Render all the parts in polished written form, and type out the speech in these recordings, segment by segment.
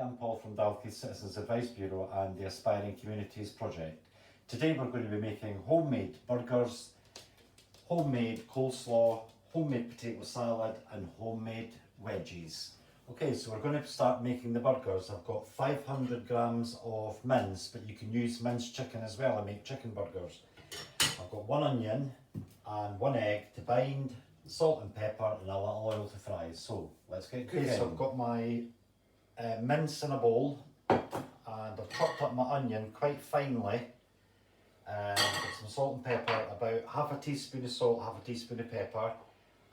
I'm Paul from Dalkeith Citizens Advice Bureau and the Aspiring Communities Project. Today we're going to be making homemade burgers, homemade coleslaw, homemade potato salad and homemade wedges. Okay, so we're going to start making the burgers. I've got 500 grams of mince, but you can use minced chicken as well and make chicken burgers. I've got 1 onion and 1 egg to bind, salt and pepper and a little oil to fry. So let's get cooking. Okay, so I've got my mince in a bowl and I've chopped up my onion quite finely. Got some salt and pepper, about half a teaspoon of salt, half a teaspoon of pepper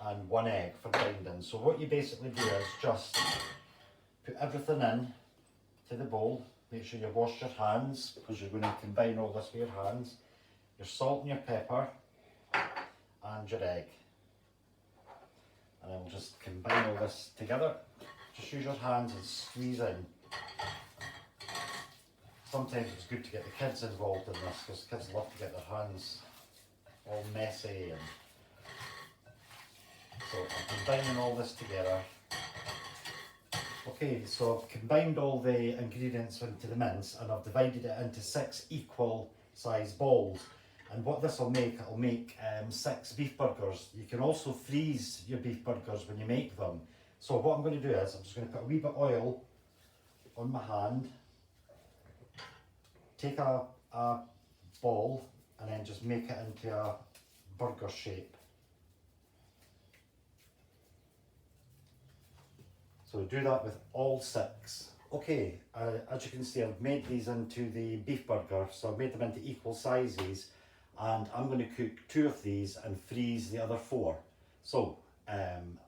and 1 egg for binding. So what you basically do is just put everything in to the bowl. Make sure you wash your hands because you're going to combine all this with your hands. Your salt and your pepper and your egg. And then we'll just combine all this together. Just use your hands and squeeze in. Sometimes it's good to get the kids involved in this because kids love to get their hands all messy. And so I'm combining all this together. Okay, so I've combined all the ingredients into the mince and I've divided it into 6 equal size balls. And what this will make, it'll make 6 beef burgers. You can also freeze your beef burgers when you make them. So what I'm going to do is, I'm just going to put a wee bit of oil on my hand, take a ball and then just make it into a burger shape. So do that with all 6. Okay, as you can see I've made these into the beef burger, so I've made them into equal sizes. And I'm going to cook 2 of these and freeze the other 4. So I'm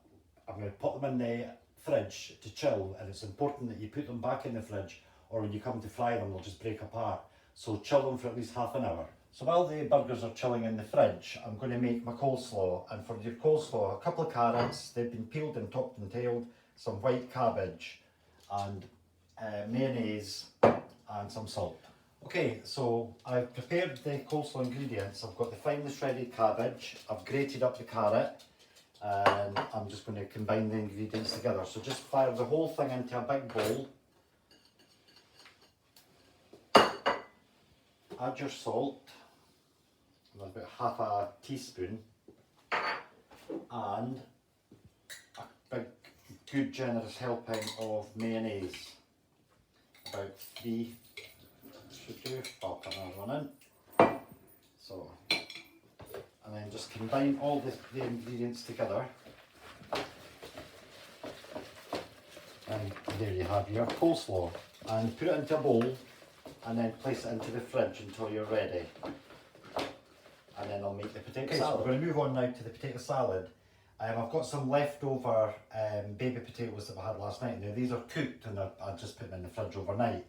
going to put them in the fridge to chill, and it's important that you put them back in the fridge or when you come to fry them they'll just break apart. So chill them for at least half an hour. So while the burgers are chilling in the fridge, I'm going to make my coleslaw. And for your coleslaw, a couple of carrots, they've been peeled and topped and tailed, some white cabbage and mayonnaise and some salt. Okay, so I've prepared the coleslaw ingredients. I've got the finely shredded cabbage, I've grated up the carrot, and I'm just going to combine the ingredients together. So just fire the whole thing into a big bowl. Add your salt, about half a teaspoon, and a big, good generous helping of mayonnaise, about 3. Should do. I'll put another one in. So, and then just combine all the ingredients together. And there you have your coleslaw. And put it into a bowl and then place it into the fridge until you're ready. And then I'll make the potato salad. We're going to move on now to the potato salad. I've got some leftover baby potatoes that we had last night. Now these are cooked and I'll just put them in the fridge overnight.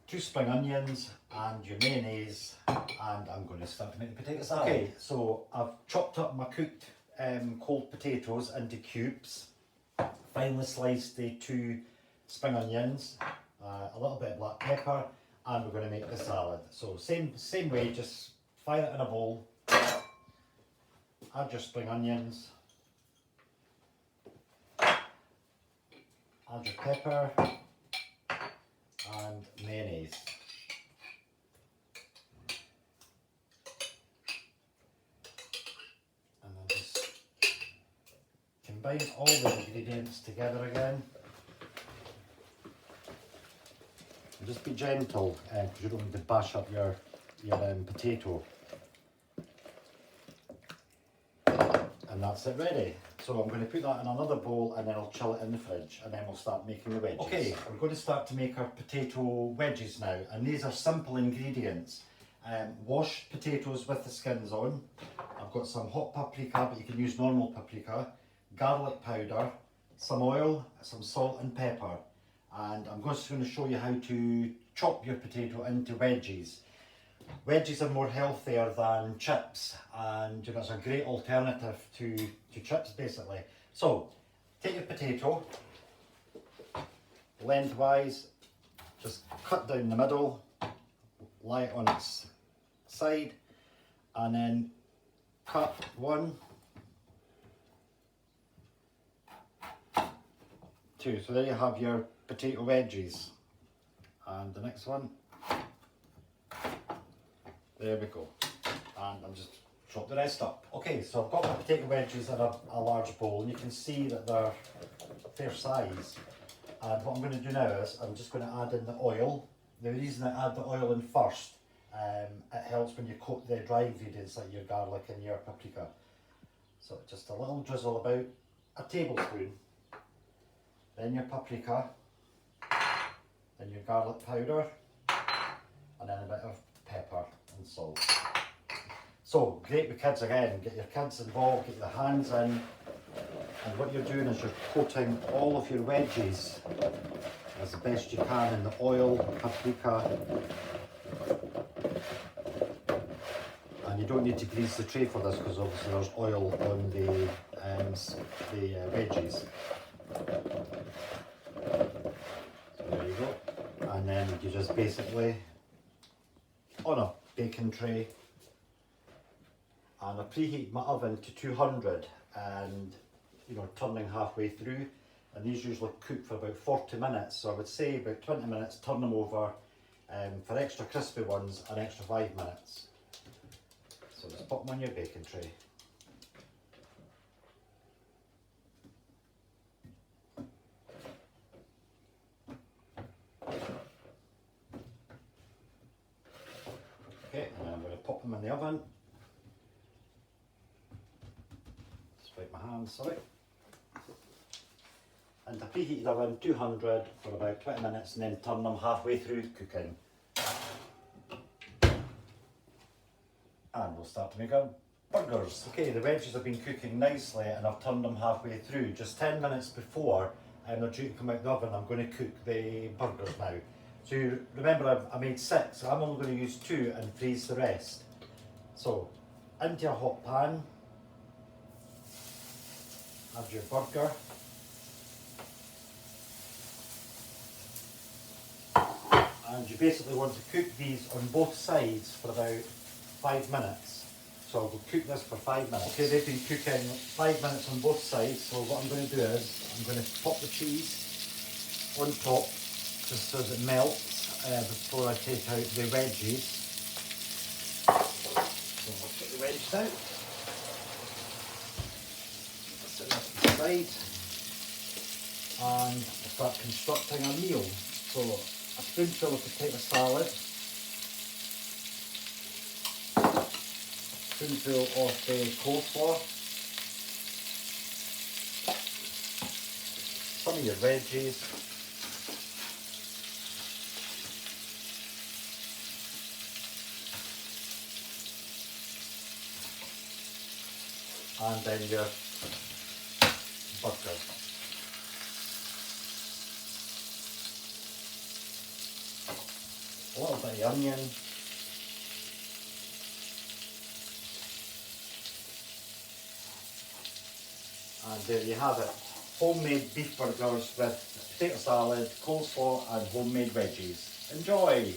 2 spring onions and your mayonnaise, and I'm going to start to make the potato salad. Okay, so I've chopped up my cooked cold potatoes into cubes, finely sliced the 2 spring onions, a little bit of black pepper, and we're going to make the salad. So same way, just fire it in a bowl, add your spring onions, add your pepper, and mayonnaise. And then just combine all the ingredients together again. And just be gentle because you don't need to bash up your potato. And that's it ready. So I'm going to put that in another bowl and then I'll chill it in the fridge and then we'll start making the wedges. Okay, we're going to start to make our potato wedges now, and these are simple ingredients. Wash potatoes with the skins on. I've got some hot paprika, but you can use normal paprika, garlic powder, some oil, some salt and pepper. And I'm just going to show you how to chop your potato into wedges. Wedges are more healthier than chips, and it's a great alternative to chips basically. So take your potato lengthwise, just cut down the middle, lie it on its side, and then cut 1, 2. So there you have your potato wedges. And the next one. There we go. And I'm just chop the rest up. Okay, so I've got my potato wedges in a large bowl, and you can see that they're fair size. And what I'm going to do now is I'm just going to add in the oil. The reason I add the oil in first, it helps when you coat the dry ingredients like your garlic and your paprika. So just a little drizzle, about a tablespoon. Then your paprika, then your garlic powder, and then a bit of pepper and salt. So great with kids again, get your kids involved, get their hands in, and what you're doing is you're coating all of your wedges as the best you can in the oil, paprika, and you don't need to grease the tray for this because obviously there's oil on the wedges. So there you go, and then you just basically on a baking tray, and I preheat my oven to 200 and turning halfway through, and these usually cook for about 40 minutes, so I would say about 20 minutes, turn them over for extra crispy ones, an extra 5 minutes. So just put them on your baking tray. Okay, and I'm going to pop them in the oven. Just wipe my hands, sorry. And the preheated oven, 200 for about 20 minutes, and then turn them halfway through cooking. And we'll start to make our burgers. Okay, the wedges have been cooking nicely and I've turned them halfway through. Just 10 minutes before they're due to come out of the oven, I'm going to cook the burgers now. So you remember I made 6, so I'm only going to use 2 and freeze the rest. So into a hot pan, add your burger. And you basically want to cook these on both sides for about 5 minutes. So we'll cook this for 5 minutes. Okay, they've been cooking 5 minutes on both sides, so what I'm going to do is I'm going to pop the cheese on top just so that it melts before I take out the wedges. So I'll take the wedges out. Set this aside and I'll start constructing a meal. So a spoonful of potato salad, spoonful of the coleslaw, some of your veggies, and then your butter. A little bit of onion, and there you have it, homemade beef burgers with potato salad, coleslaw and homemade veggies. Enjoy!